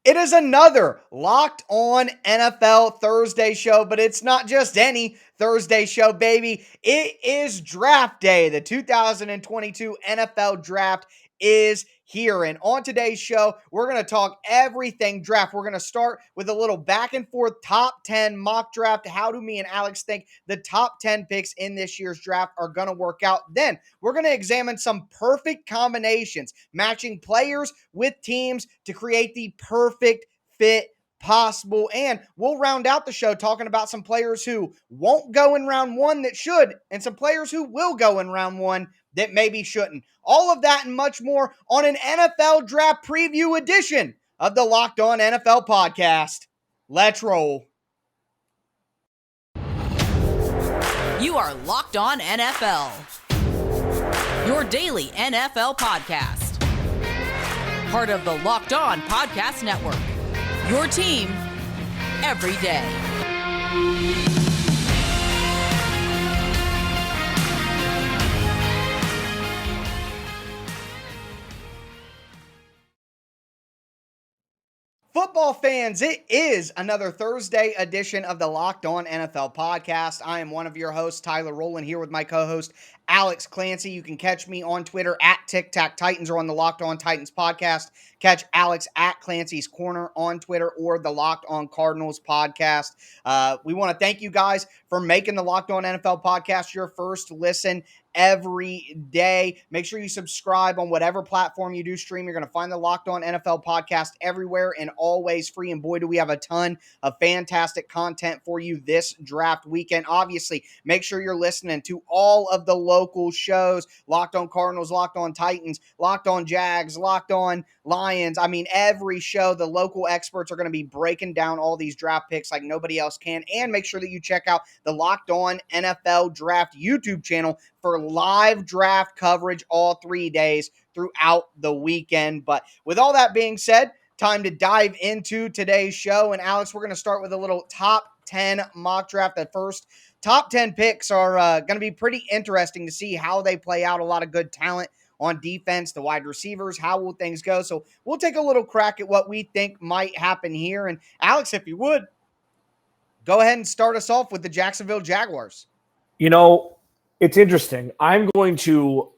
It is another Locked On NFL Thursday show, but it's not just any Thursday show, baby. It is draft day. The 2022 NFL draft is here. And on today's show, we're going to talk everything draft. We're going to start with a little back and forth top 10 mock draft. How do me and Alex think the top 10 picks in this year's draft are going to work out? Then we're going to examine some perfect combinations, matching players with teams to create the perfect fit possible. And we'll round out the show talking about some players who won't go in round one that should, and some players who will go in round one that maybe shouldn't. All of that and much more on an NFL draft preview edition of the Locked On NFL podcast. Let's roll. You are Locked On NFL, your daily NFL podcast. Part of the Locked On Podcast Network, your team every day. Football fans, it is another Thursday edition of the Locked On NFL podcast. I am one of your hosts, Tyler Rowland, here with my co-host, Alex Clancy. You can catch me on Twitter at TicTacTitans or on the Locked On Titans podcast. Catch Alex at Clancy's Corner on Twitter or the Locked On Cardinals podcast. We want to thank you guys for making the Locked On NFL podcast your first listen every day. Make sure you subscribe on whatever platform you do stream. You're going to find the Locked On NFL podcast everywhere and always free. And boy, do we have a ton of fantastic content for you this draft weekend. Obviously, make sure you're listening to all of the local shows: Locked On Cardinals, Locked On Titans, Locked On Jags, Locked On Lions. I mean, every show, the local experts are going to be breaking down all these draft picks like nobody else can. And make sure that you check out the Locked On NFL Draft YouTube channel for live draft coverage all 3 days throughout the weekend. But with all that being said, time to dive into today's show. And Alex, we're going to start with a little top 10 mock draft. The first top 10 picks are going to be pretty interesting to see how they play out. A lot of good talent on defense, the wide receivers. How will things go? So we'll take a little crack at what we think might happen here. And Alex, if you would, go ahead and start us off with the Jacksonville Jaguars. You know, it's interesting. I'm going to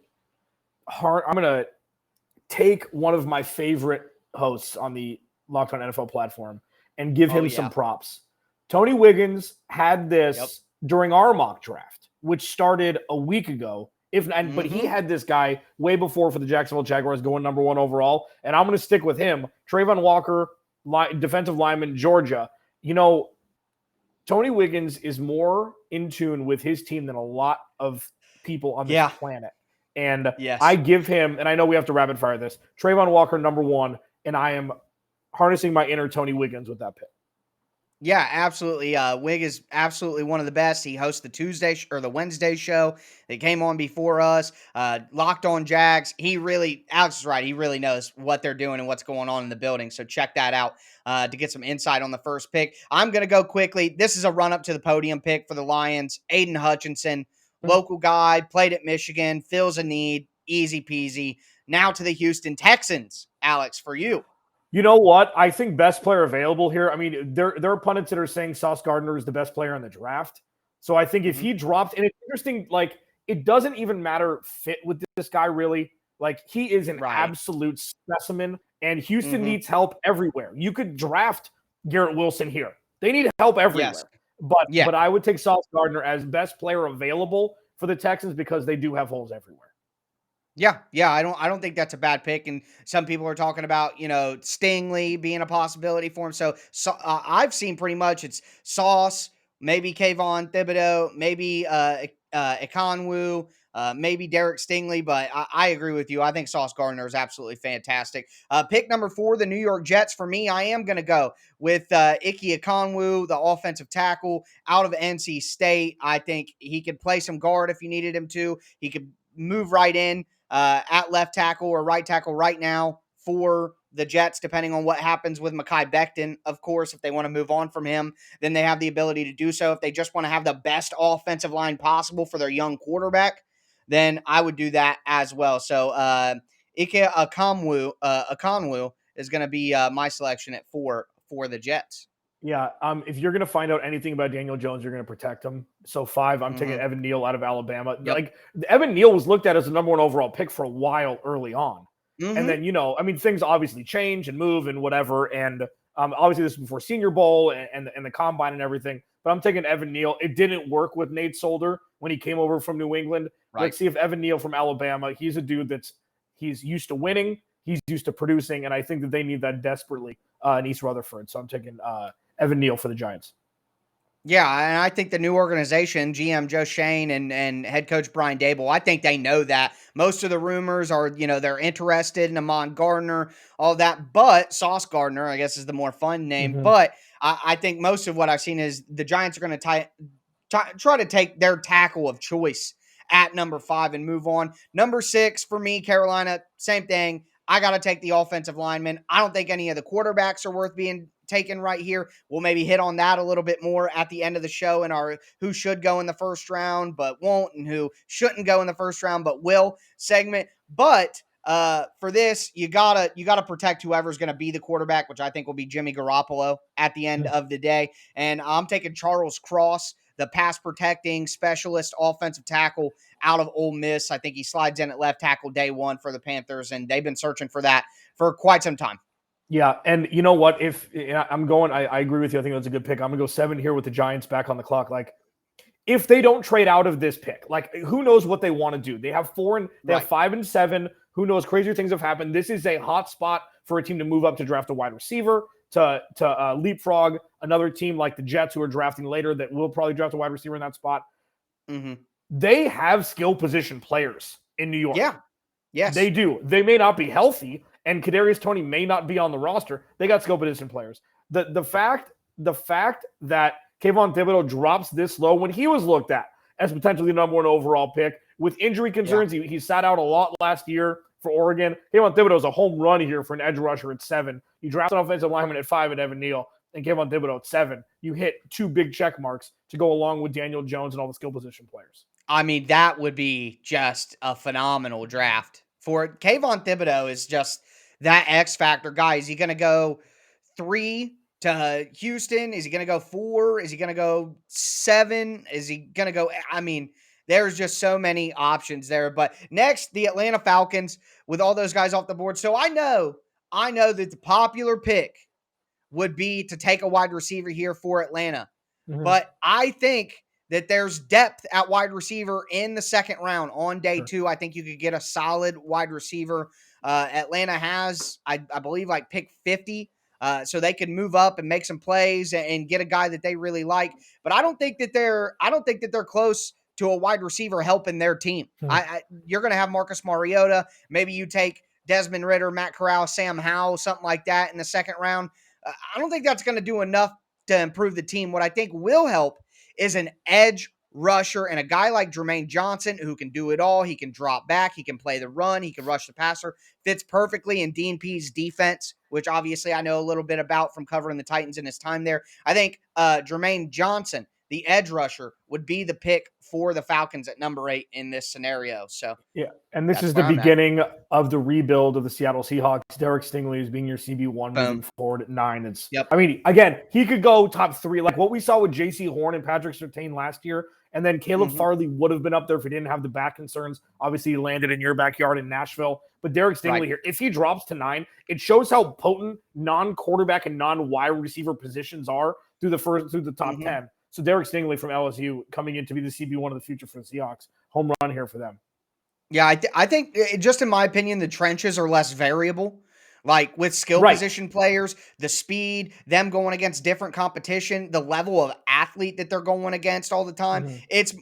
take one of my favorite hosts on the Locked On NFL platform and give him some props. Tony Wiggins had this during our mock draft, which started a week ago. But he had this guy way before for the Jacksonville Jaguars going number 1 overall, and I'm going to stick with him. Trayvon Walker, defensive lineman, Georgia. You know, Tony Wiggins is more in tune with his team than a lot of people on this planet. And I give him, and I know we have to rapid fire this, Trayvon Walker, number 1, and I am harnessing my inner Tony Wiggins with that pick. Yeah, absolutely. Wig is absolutely one of the best. He hosts the Tuesday or the Wednesday show that came on before us. Locked On Jags. Alex is right. He really knows what they're doing and what's going on in the building. So check that out to get some insight on the first pick. I'm going to go quickly. This is a run up to the podium pick for the Lions. Aiden Hutchinson, local guy, played at Michigan, fills a need, easy peasy. Now to the Houston Texans. Alex, for you. You know what? I think best player available here. I mean, there are pundits that are saying Sauce Gardner is the best player in the draft. So I think if he dropped, and it's interesting, like, it doesn't even matter fit with this guy, really. Like, he is an absolute specimen, and Houston needs help everywhere. You could draft Garrett Wilson here. They need help everywhere. Yes. But I would take Sauce Gardner as best player available for the Texans because they do have holes everywhere. Yeah, I don't think that's a bad pick. And some people are talking about, Stingley being a possibility for him. So I've seen pretty much it's Sauce, maybe Kayvon Thibodeau, maybe Ekonwu, maybe Derek Stingley. But I agree with you. I think Sauce Gardner is absolutely fantastic. Pick number 4, the New York Jets. For me, I am going to go with Ike Ekonwu, the offensive tackle out of NC State. I think he could play some guard if you needed him to. He could move right in at left tackle or right tackle right now for the Jets, depending on what happens with Mekhi Becton. Of course, if they want to move on from him, then they have the ability to do so. If they just want to have the best offensive line possible for their young quarterback, then I would do that as well. So Ike Ekonwu is going to be my selection at 4 for the Jets. Yeah, if you're going to find out anything about Daniel Jones, you're going to protect him. So 5, I'm taking Evan Neal out of Alabama. Yep. Like, Evan Neal was looked at as the number 1 overall pick for a while early on. And then, things obviously change and move and whatever. And obviously this is before Senior Bowl and the Combine and everything. But I'm taking Evan Neal. It didn't work with Nate Solder when he came over from New England. Right. Let's see if Evan Neal from Alabama, he's a dude he's used to winning. He's used to producing. And I think that they need that desperately in East Rutherford. So I'm taking Evan Neal for the Giants. Yeah, and I think the new organization, GM Joe Shane and head coach Brian Dable, I think they know that. Most of the rumors are, they're interested in Amon Gardner, all that, but Sauce Gardner, I guess, is the more fun name. But I think most of what I've seen is the Giants are going to try to take their tackle of choice at number 5 and move on. Number 6 for me, Carolina, same thing. I got to take the offensive lineman. I don't think any of the quarterbacks are worth being taken right here. We'll maybe hit on that a little bit more at the end of the show in our who should go in the first round but won't and who shouldn't go in the first round but will segment. But for this, you gotta protect whoever's going to be the quarterback, which I think will be Jimmy Garoppolo at the end of the day. And I'm taking Charles Cross, the pass protecting specialist offensive tackle out of Ole Miss. I think he slides in at left tackle day 1 for the Panthers, and they've been searching for that for quite some time. Yeah, and you know what? If I'm going, I agree with you. I think that's a good pick. I'm going to go 7 here with the Giants back on the clock. Like, if they don't trade out of this pick, like, who knows what they want to do? They have 5 and 7. Who knows? Crazier things have happened. This is a hot spot for a team to move up to draft a wide receiver, to leapfrog another team like the Jets, who are drafting later, that will probably draft a wide receiver in that spot. They have skill position players in New York. Yeah. Yes. They do. They may not be healthy, and Kadarius Toney may not be on the roster. They got skill position players. The fact that Kayvon Thibodeau drops this low when he was looked at as potentially the number 1 overall pick with injury concerns, he sat out a lot last year for Oregon. Kayvon Thibodeau is a home run here for an edge rusher at 7. You draft an offensive lineman at 5 at Evan Neal and Kayvon Thibodeau at 7. You hit 2 big check marks to go along with Daniel Jones and all the skill position players. I mean, that would be just a phenomenal draft for it. Kayvon Thibodeau is just that X factor guy. Is he going to go 3 to Houston? Is he going to go 4? Is he going to go 7? Is he going to go? I mean, there's just so many options there. But next, the Atlanta Falcons with all those guys off the board. So I know that the popular pick would be to take a wide receiver here for Atlanta. But I think that there's depth at wide receiver in the second round on day 2. I think you could get a solid wide receiver. Atlanta has, I believe, like pick 50. So they can move up and make some plays and get a guy that they really like. But I don't think that they're close to a wide receiver helping their team. You're going to have Marcus Mariota. Maybe you take Desmond Ridder, Matt Corral, Sam Howell, something like that in the second round. I don't think that's going to do enough to improve the team. What I think will help is an edge rusher and a guy like Jermaine Johnson who can do it all. He can drop back. He can play the run. He can rush the passer. Fits perfectly in Dean Pease defense, which obviously I know a little bit about from covering the Titans in his time there. I think Jermaine Johnson, the edge rusher, would be the pick for the Falcons at number 8 in this scenario. So yeah, and this is the beginning of the rebuild of the Seattle Seahawks. Derek Stingley is being your CB1 moving forward at 9. I mean, again, he could go top 3, like what we saw with J.C. Horn and Patrick Surtain last year. And then Caleb Farley would have been up there if he didn't have the back concerns. Obviously, he landed in your backyard in Nashville. But Derek Stingley here, if he drops to 9, it shows how potent non-quarterback and non-wide receiver positions are through the top 10. So Derek Stingley from LSU coming in to be the CB1 of the future for the Seahawks. Home run here for them. Yeah, I think, just in my opinion, the trenches are less variable. Like with skill position players, the speed, them going against different competition, the level of athlete that they're going against all the time. It's,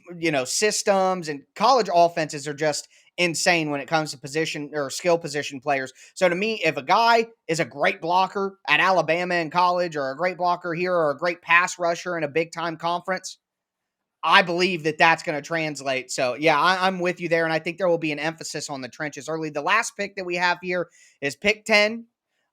systems, and college offenses are just insane when it comes to position or skill position players. So to me, if a guy is a great blocker at Alabama in college, or a great blocker here, or a great pass rusher in a big time conference, I believe that that's going to translate. So yeah, I'm with you there. And I think there will be an emphasis on the trenches early. The last pick that we have here is pick 10.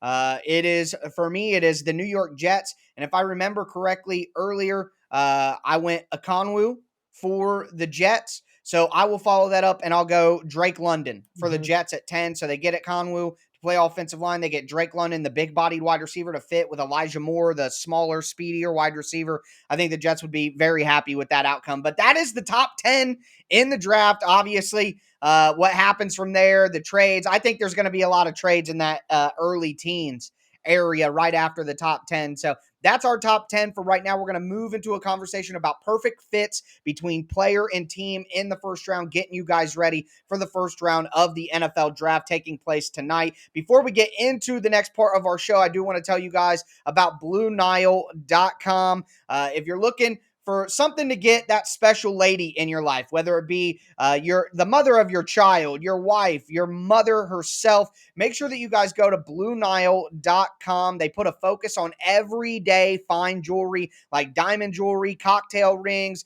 It is the New York Jets. And if I remember correctly earlier, I went Okonwu for the Jets. So I will follow that up, and I'll go Drake London for the Jets at 10. So they get Okonwu to play offensive line. They get Drake London, the big-bodied wide receiver, to fit with Elijah Moore, the smaller, speedier wide receiver. I think the Jets would be very happy with that outcome. But that is the top 10 in the draft. Obviously, what happens from there, the trades. I think there's going to be a lot of trades in that early teens area right after the top 10. So that's our top 10 for right now. We're going to move into a conversation about perfect fits between player and team in the first round, getting you guys ready for the first round of the NFL draft taking place tonight. Before we get into the next part of our show, I do want to tell you guys about BlueNile.com. If you're looking for something to get that special lady in your life, whether it be the mother of your child, your wife, your mother herself, make sure that you guys go to BlueNile.com. They put a focus on everyday fine jewelry like diamond jewelry, cocktail rings,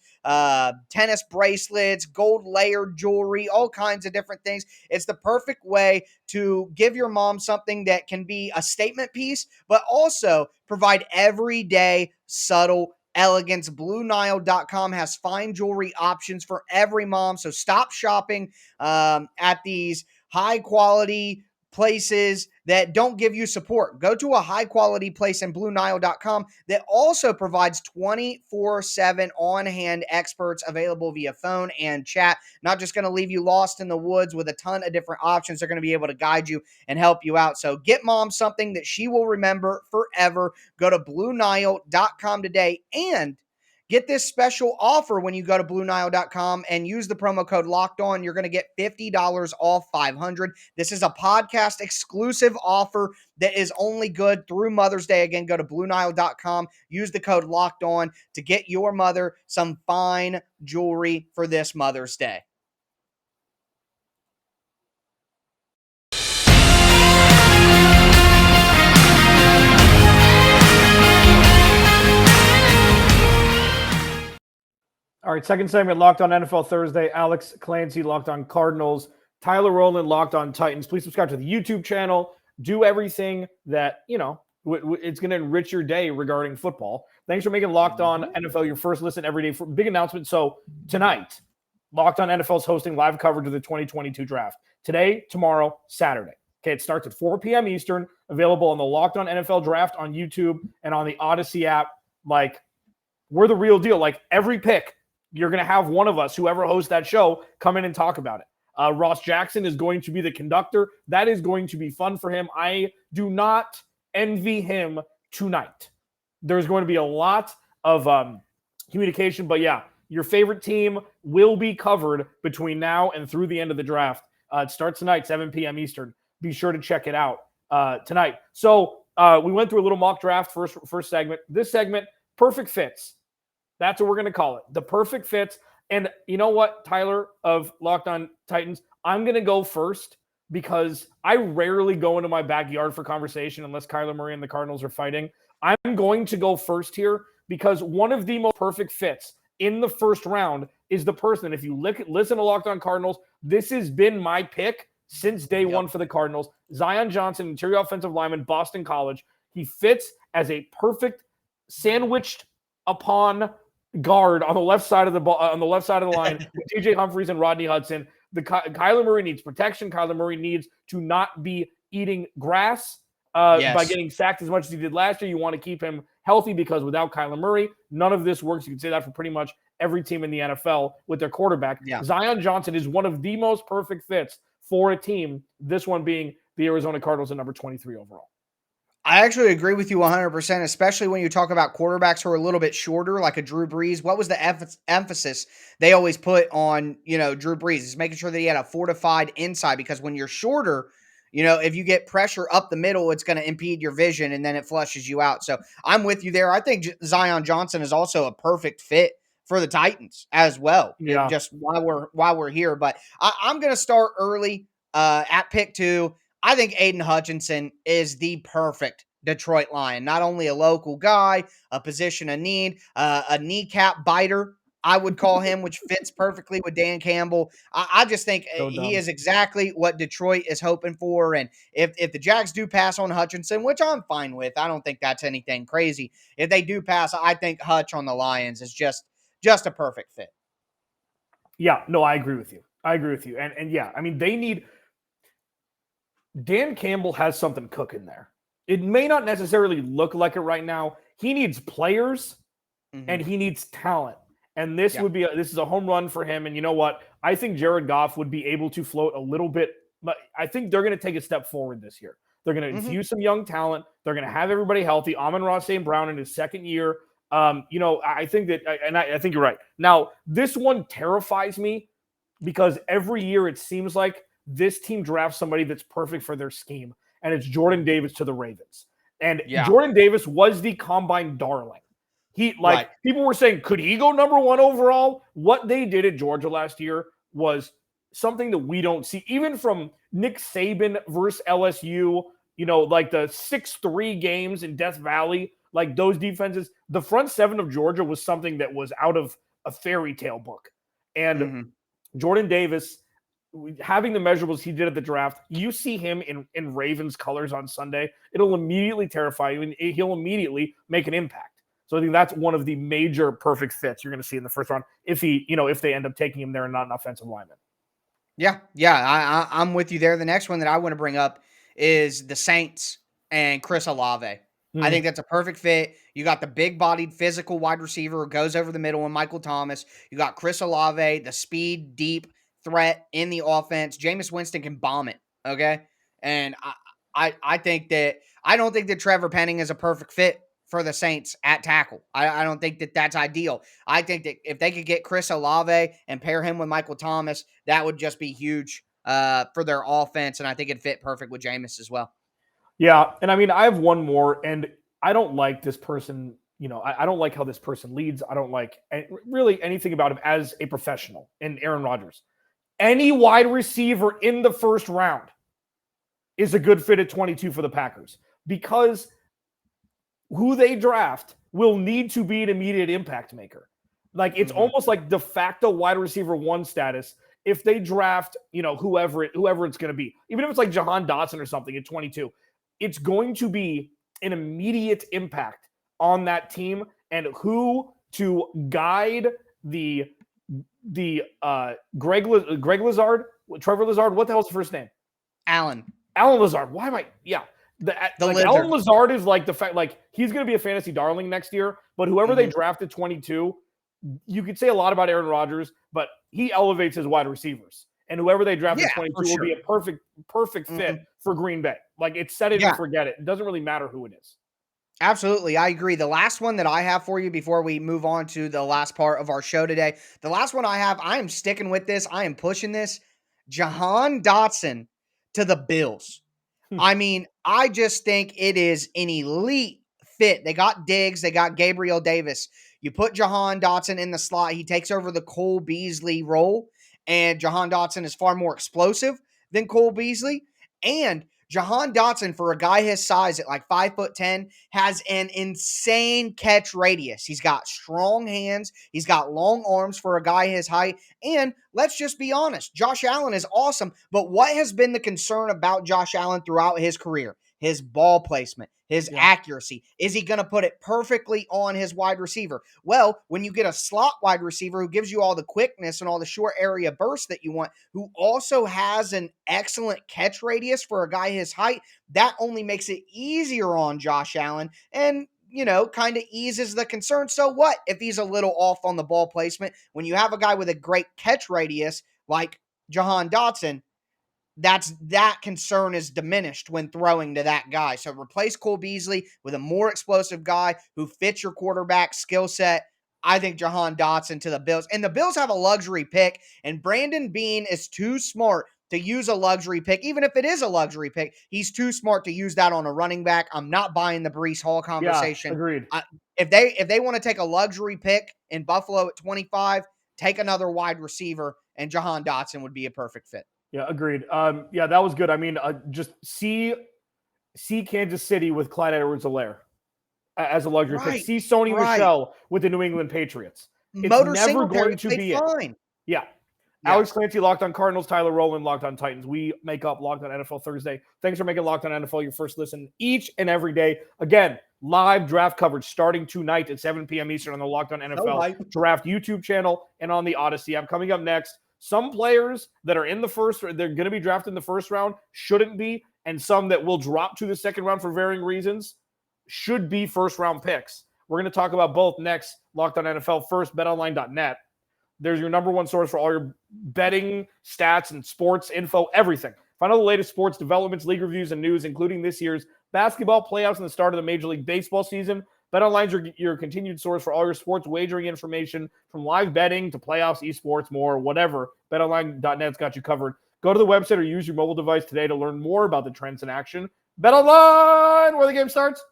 tennis bracelets, gold layered jewelry, all kinds of different things. It's the perfect way to give your mom something that can be a statement piece, but also provide everyday subtle elegance. BlueNile.com has fine jewelry options for every mom. So stop shopping at these high quality places that don't give you support. Go to a high quality place in BlueNile.com that also provides 24/7 on-hand experts available via phone and chat. Not just going to leave you lost in the woods with a ton of different options. They're going to be able to guide you and help you out. So get mom something that she will remember forever. Go to BlueNile.com today and get this special offer when you go to BlueNile.com and use the promo code Locked On. You're going to get $50 off $500. This is a podcast exclusive offer that is only good through Mother's Day. Again, go to BlueNile.com. Use the code Locked On to get your mother some fine jewelry for this Mother's Day. All right, second segment, Locked On NFL Thursday. Alex Clancy, Locked On Cardinals. Tyler Rowland, Locked On Titans. Please subscribe to the YouTube channel. Do everything that, it's going to enrich your day regarding football. Thanks for making Locked On NFL your first listen every day. For big announcement. So tonight, Locked On NFL is hosting live coverage of the 2022 draft. Today, tomorrow, Saturday. Okay, it starts at 4 p.m. Eastern. Available on the Locked On NFL Draft on YouTube and on the Odyssey app. Like, we're the real deal. Like, every pick, you're going to have one of us, whoever hosts that show, come in and talk about it. Ross Jackson is going to be the conductor. That is going to be fun for him. I do not envy him tonight. There's going to be a lot of communication. But yeah, your favorite team will be covered between now and through the end of the draft. It starts tonight, 7 p.m. Eastern. Be sure to check it out tonight. So we went through a little mock draft first segment. This segment, perfect fits. That's what we're going to call it. The perfect fits. And you know what, Tyler of Locked On Titans, I'm going to go first because I rarely go into my backyard for conversation unless Kyler Murray and the Cardinals are fighting. I'm going to go first here because one of the most perfect fits in the first round is the person. If you listen to Locked On Cardinals, this has been my pick since day one for the Cardinals. Zion Johnson, interior offensive lineman, Boston College. He fits as a perfect sandwiched upon guard on the left side of the ball, on the left side of the line with TJ Humphries and Rodney Hudson. Kyler Murray needs protection. Kyler Murray needs to not be eating grass by getting sacked as much as he did last year. You want to keep him healthy because without Kyler Murray, none of this works. You can say that for pretty much every team in the NFL with their quarterback. Yeah. Zion Johnson is one of the most perfect fits for a team, this one being the Arizona Cardinals at number 23 overall. I actually agree with you 100%, especially when you talk about quarterbacks who are a little bit shorter, like a Drew Brees. What was the emphasis they always put on, Drew Brees? Is making sure that he had a fortified inside, because when you're shorter, if you get pressure up the middle, it's going to impede your vision and then it flushes you out. So I'm with you there. I think Zion Johnson is also a perfect fit for the Titans as well. Yeah. Just while we're here, but I'm going to start early at pick 2. I think Aiden Hutchinson is the perfect Detroit Lion. Not only a local guy, a position of need, a kneecap biter, I would call him, which fits perfectly with Dan Campbell. I just think he is exactly what Detroit is hoping for. And if the Jags do pass on Hutchinson, which I'm fine with, I don't think that's anything crazy. If they do pass, I think Hutch on the Lions is just a perfect fit. Yeah, no, I agree with you. And yeah, I mean, Dan Campbell has something cooking there. It may not necessarily look like it right now. He needs players and he needs talent. And this this is a home run for him. And you know what? I think Jared Goff would be able to float a little bit, but I think they're going to take a step forward this year. They're going to infuse some young talent. They're going to have everybody healthy. Amon-Ra St. Brown in his second year. I think that, and I think you're right. Now, this one terrifies me because every year it seems like this team drafts somebody that's perfect for their scheme, and it's Jordan Davis to the Ravens. And Jordan Davis was the combine darling. People were saying, could he go number 1 overall? What they did at Georgia last year was something that we don't see, even from Nick Saban versus LSU, like the 6-3 games in Death Valley, like those defenses. The front seven of Georgia was something that was out of a fairy tale book. And Jordan Davis, having the measurables he did at the draft, you see him in Ravens colors on Sunday, it'll immediately terrify you, and he'll immediately make an impact. So I think that's one of the major perfect fits you're going to see in the first round if they end up taking him there and not an offensive lineman. Yeah, I'm with you there. The next one that I want to bring up is the Saints and Chris Olave. I think that's a perfect fit. You got the big-bodied, physical wide receiver who goes over the middle in Michael Thomas. You got Chris Olave, the speed, deep threat in the offense. Jameis Winston can bomb it, okay? And I think that – I don't think that Trevor Penning is a perfect fit for the Saints at tackle. I don't think that that's ideal. I think that if they could get Chris Olave and pair him with Michael Thomas, that would just be huge for their offense, and I think it'd fit perfect with Jameis as well. Yeah, and I mean, I have one more, and I don't like this person. I don't like how this person leads. I don't like really anything about him as a professional. And Aaron Rodgers, any wide receiver in the first round is a good fit at 22 for the Packers because who they draft will need to be an immediate impact maker. Like it's almost like de facto wide receiver 1 status if they draft, whoever it's going to be, even if it's like Jahan Dotson or something at 22. It's going to be an immediate impact on that team and who to guide the Greg Lazard, Trevor Lazard. What the hell's the first name? Alan Lazard. Why am I? Yeah. Alan Lazard is like the fact, like he's going to be a fantasy darling next year, but whoever they drafted 22, you could say a lot about Aaron Rodgers, but he elevates his wide receivers. And whoever they drafted 22 will be a perfect fit for Green Bay. Like it's set it and forget it. It doesn't really matter who it is. Absolutely. I agree. The last one that I have for you before we move on to the last part of our show today, the last one I have, I am sticking with this. I am pushing this. Jahan Dotson to the Bills. I mean, I just think it is an elite fit. They got Diggs. They got Gabriel Davis. You put Jahan Dotson in the slot. He takes over the Cole Beasley role. And Jahan Dotson is far more explosive than Cole Beasley. And Jahan Dotson, for a guy his size at like 5'10", has an insane catch radius. He's got strong hands. He's got long arms for a guy his height. And let's just be honest, Josh Allen is awesome. But what has been the concern about Josh Allen throughout his career? His ball placement, his accuracy. Is he going to put it perfectly on his wide receiver? Well, when you get a slot wide receiver who gives you all the quickness and all the short area bursts that you want, who also has an excellent catch radius for a guy his height, that only makes it easier on Josh Allen and, kind of eases the concern. So what if he's a little off on the ball placement? When you have a guy with a great catch radius like Jahan Dotson, that concern is diminished when throwing to that guy. So replace Cole Beasley with a more explosive guy who fits your quarterback skill set. I think Jahan Dotson to the Bills. And the Bills have a luxury pick, and Brandon Beane is too smart to use a luxury pick. Even if it is a luxury pick, he's too smart to use that on a running back. I'm not buying the Breese Hall conversation. Yeah, agreed. If they want to take a luxury pick in Buffalo at 25, take another wide receiver, and Jahan Dotson would be a perfect fit. Yeah, agreed. That was good. I mean, just see Kansas City with Clyde Edwards-Helaire as a luxury pick. See Sony Michel with the New England Patriots. It's never going to be it. Yeah. Alex Clancy, Locked on Cardinals. Tyler Rowland, Locked on Titans. We make up Locked on NFL Thursday. Thanks for making Locked on NFL your first listen each and every day. Again, live draft coverage starting tonight at 7 p.m. Eastern on the Locked on NFL Draft YouTube channel and on the Odyssey app. Coming up next, some players that are in the first, they're going to be drafted in the first round, shouldn't be, and some that will drop to the second round for varying reasons should be first-round picks. We're going to talk about both next. Locked On NFL first, betonline.net. There's your number one source for all your betting, stats, and sports info, everything. Find all the latest sports developments, league reviews, and news, including this year's basketball playoffs and the start of the Major League Baseball season. BetOnline is your continued source for all your sports wagering information, from live betting to playoffs, esports, more, whatever. BetOnline.net's got you covered. Go to the website or use your mobile device today to learn more about the trends in action. BetOnline, where the game starts.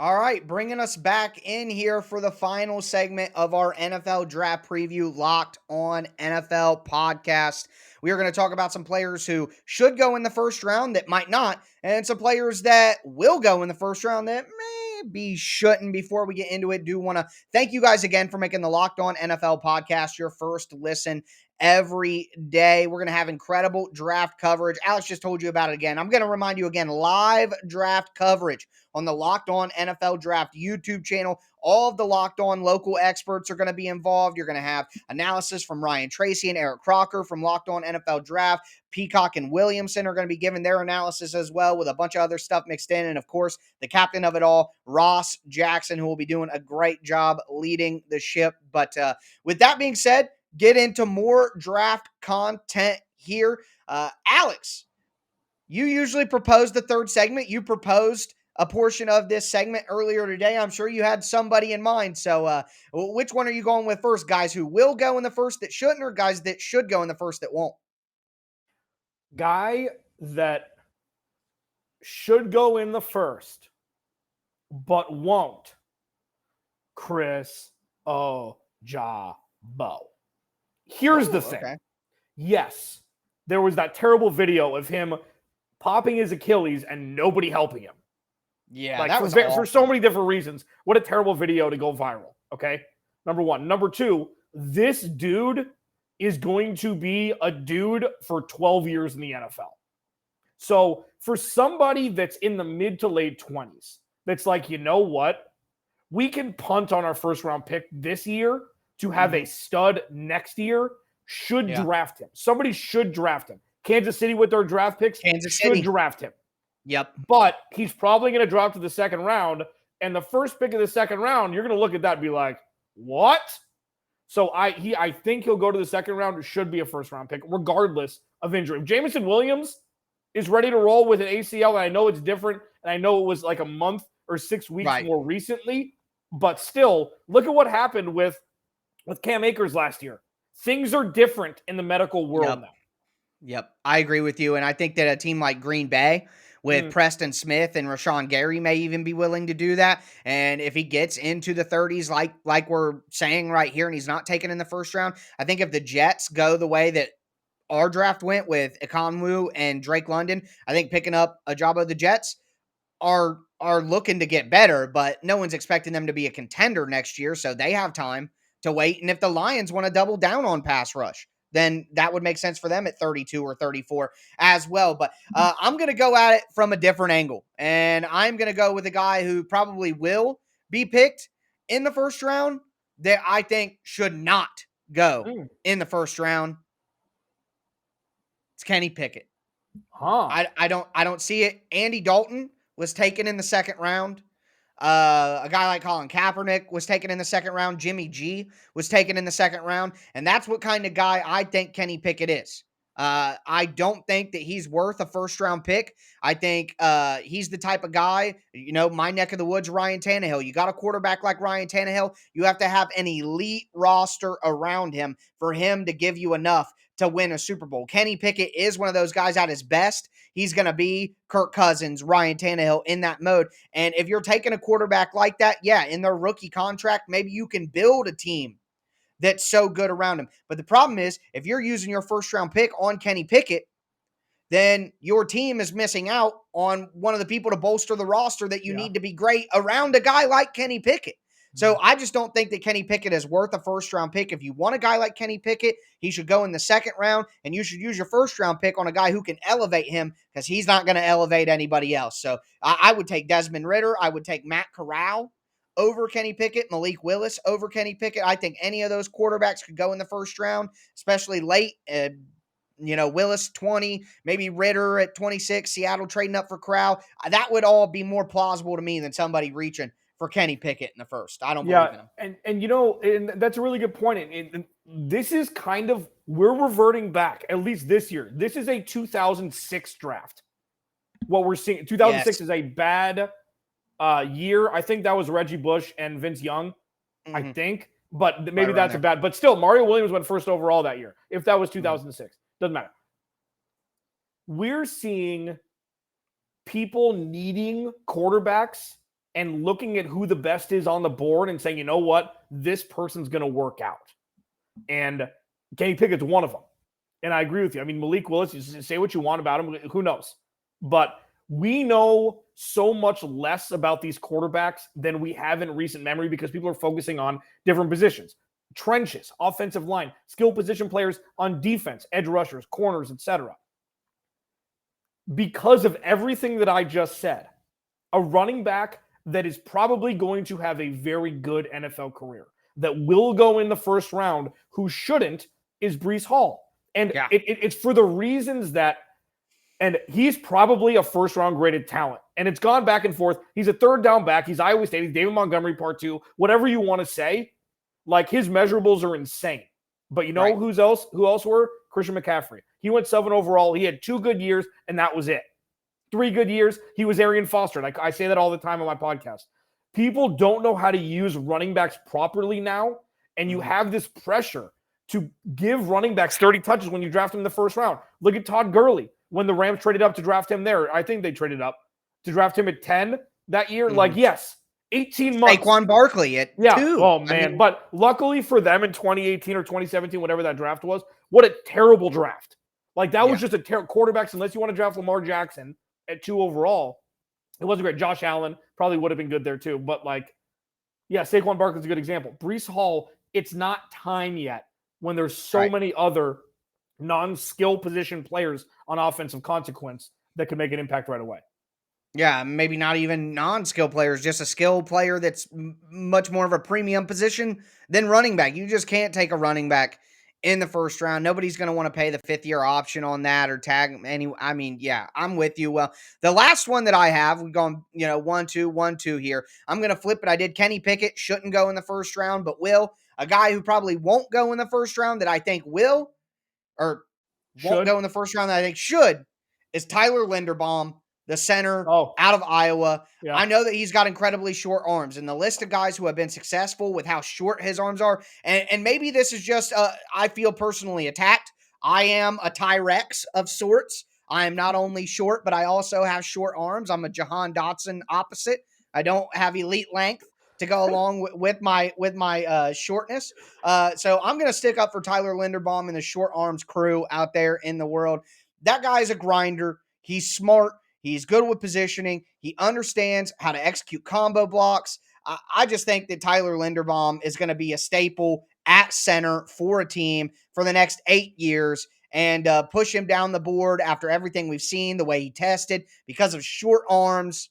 All right, bringing us back in here for the final segment of our NFL Draft Preview Locked On NFL podcast. We are going to talk about some players who should go in the first round that might not, and some players that will go in the first round that maybe shouldn't. Before we get into it, do want to thank you guys again for making the Locked On NFL podcast your first listen every day. We're going to have incredible draft coverage. Alex just told you about it again. I'm going to remind you again, live draft coverage on the Locked On NFL Draft YouTube channel. All of the Locked On local experts are going to be involved. You're going to have analysis from Ryan Tracy and Eric Crocker from Locked On NFL Draft. Peacock and Williamson are going to be giving their analysis as well, with a bunch of other stuff mixed in. And of course, the captain of it all, Ross Jackson, who will be doing a great job leading the ship. But with that being said, get into more draft content here. Alex, you usually propose the third segment. You proposed a portion of this segment earlier today. I'm sure you had somebody in mind. So which one are you going with first? Guys who will go in the first that shouldn't, or guys that should go in the first that won't? Guy that should go in the first but won't. Chris Ojabo. Here's the thing. Okay. Yes, there was that terrible video of him popping his Achilles and nobody helping him. Yeah, like that was for so many different reasons. What a terrible video to go viral. Okay, number one. Number two, this dude is going to be a dude for 12 years in the NFL. So for somebody that's in the mid to late 20s, that's like, you know what? We can punt on our first round pick this year to have a stud next year. Should draft him. Somebody should draft him. Kansas City with their draft picks should draft him. Yep. But he's probably going to drop to the second round. And the first pick of the second round, you're going to look at that and be like, what? So I think he'll go to the second round. It should be a first round pick, regardless of injury. If Jamison Williams is ready to roll with an ACL, and I know it's different, and I know it was like a month or 6 weeks more recently, but still, look at what happened with Cam Akers last year. Things are different in the medical world now. Yep, I agree with you. And I think that a team like Green Bay with Preston Smith and Rashawn Gary may even be willing to do that. And if he gets into the 30s, like we're saying right here, and he's not taken in the first round, I think if the Jets go the way that our draft went with Ekonwu and Drake London, I think picking up a job of the Jets are looking to get better, but no one's expecting them to be a contender next year, so they have time to wait. And if the Lions want to double down on pass rush, then that would make sense for them at 32 or 34 as well. But I'm going to go at it from a different angle, and I'm going to go with a guy who probably will be picked in the first round that I think should not go in the first round. It's Kenny Pickett. I don't see it. Andy Dalton was taken in the second round. A guy like Colin Kaepernick was taken in the second round. Jimmy G was taken in the second round. And that's what kind of guy I think Kenny Pickett is. I don't think that he's worth a first-round pick. I think he's the type of guy, my neck of the woods, Ryan Tannehill. You got a quarterback like Ryan Tannehill, you have to have an elite roster around him for him to give you enough to win a Super Bowl. Kenny Pickett is one of those guys at his best. He's going to be Kirk Cousins, Ryan Tannehill in that mode. And if you're taking a quarterback like that, in their rookie contract, maybe you can build a team that's so good around him. But the problem is, if you're using your first-round pick on Kenny Pickett, then your team is missing out on one of the people to bolster the roster that you need to be great around a guy like Kenny Pickett. So I just don't think that Kenny Pickett is worth a first-round pick. If you want a guy like Kenny Pickett, he should go in the second round, and you should use your first-round pick on a guy who can elevate him, because he's not going to elevate anybody else. So I would take Desmond Ridder. I would take Matt Corral over Kenny Pickett, Malik Willis over Kenny Pickett. I think any of those quarterbacks could go in the first round, especially late. Willis 20, maybe Ritter at 26, Seattle trading up for Corral. That would all be more plausible to me than somebody reaching for Kenny Pickett in the first. I don't believe in him. And that's a really good point. And this is kind of, we're reverting back, at least this year. This is a 2006 draft. What we're seeing, 2006 is a bad year. I think that was Reggie Bush and Vince Young, I think. But maybe that's a bad, but still, Mario Williams went first overall that year. If that was 2006, doesn't matter. We're seeing people needing quarterbacks and looking at who the best is on the board and saying, you know what, this person's going to work out. And Kenny Pickett's one of them. And I agree with you. I mean, Malik Willis, you say what you want about him, who knows? But we know so much less about these quarterbacks than we have in recent memory because people are focusing on different positions. Trenches, offensive line, skill position players on defense, edge rushers, corners, etc. Because of everything that I just said, a running back that is probably going to have a very good NFL career, that will go in the first round, who shouldn't, is Breese Hall. And it's for the reasons that, and he's probably a first-round graded talent. And it's gone back and forth. He's a third down back. He's Iowa State. He's David Montgomery part 2. Whatever you want to say, like his measurables are insane. But you know who else were? Christian McCaffrey. He went 7 overall. He had 2 good years, and that was it. 3 good years, he was Arian Foster. Like I say that all the time on my podcast. People don't know how to use running backs properly now, and you have this pressure to give running backs 30 touches when you draft them in the first round. Look at Todd Gurley when the Rams traded up to draft him there. I think they traded up to draft him at 10 that year. Like, yes, 18 months. Saquon Barkley at 2. Oh, man. But luckily for them in 2018 or 2017, whatever that draft was, what a terrible draft. Like, that was just a terrible quarterbacks, unless you want to draft Lamar Jackson at 2 overall. It wasn't great. Josh Allen probably would have been good there too. But Saquon Barkley's a good example. Breece Hall, it's not time yet when there's so many other non-skill position players on offensive consequence that could make an impact right away. Yeah, maybe not even non-skill players, just a skill player that's much more of a premium position than running back. You just can't take a running back in the first round. Nobody's going to want to pay the 5th-year option on that or tag any. I mean, I'm with you. Well, the last one that I have, we've gone, 1-2, 1-2 here. I'm going to flip it. I did Kenny Pickett, shouldn't go in the first round, but will. A guy who probably won't go in the first round that I think will, or won't go in the first round that I think should, is Tyler Linderbaum, the center out of Iowa. Yeah. I know that he's got incredibly short arms, and the list of guys who have been successful with how short his arms are, and maybe this is just, I feel personally attacked. I am a Tyrex of sorts. I am not only short, but I also have short arms. I'm a Jahan Dotson opposite. I don't have elite length to go along with my shortness. So I'm going to stick up for Tyler Linderbaum and the short arms crew out there in the world. That guy's a grinder. He's smart. He's good with positioning. He understands how to execute combo blocks. I just think that Tyler Linderbaum is going to be a staple at center for a team for the next 8 years and push him down the board after everything we've seen, the way he tested, because of short arms,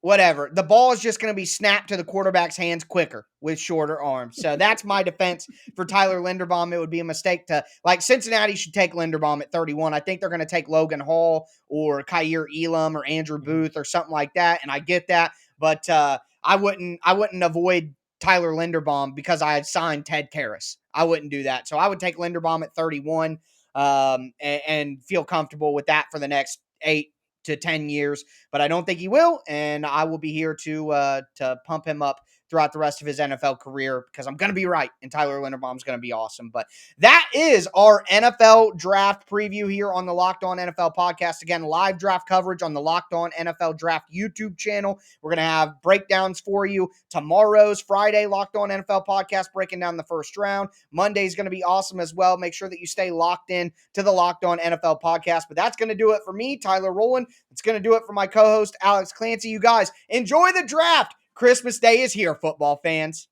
whatever. The ball is just going to be snapped to the quarterback's hands quicker with shorter arms. So that's my defense for Tyler Linderbaum. It would be a mistake to, Cincinnati should take Linderbaum at 31. I think they're going to take Logan Hall or Kaiir Elam or Andrew Booth or something like that, and I get that. But I wouldn't avoid Tyler Linderbaum because I had signed Ted Karras. I wouldn't do that. So I would take Linderbaum at 31 and feel comfortable with that for the next 8 to 10 years, but I don't think he will, and I will be here to pump him up throughout the rest of his NFL career because I'm going to be right, and Tyler Linderbaum's going to be awesome. But that is our NFL draft preview here on the Locked On NFL podcast. Again, live draft coverage on the Locked On NFL Draft YouTube channel. We're going to have breakdowns for you tomorrow's Friday Locked On NFL podcast, breaking down the first round. Monday's going to be awesome as well. Make sure that you stay locked in to the Locked On NFL podcast. But that's going to do it for me, Tyler Rowland. It's going to do it for my co-host, Alex Clancy. You guys, enjoy the draft. Christmas Day is here, football fans.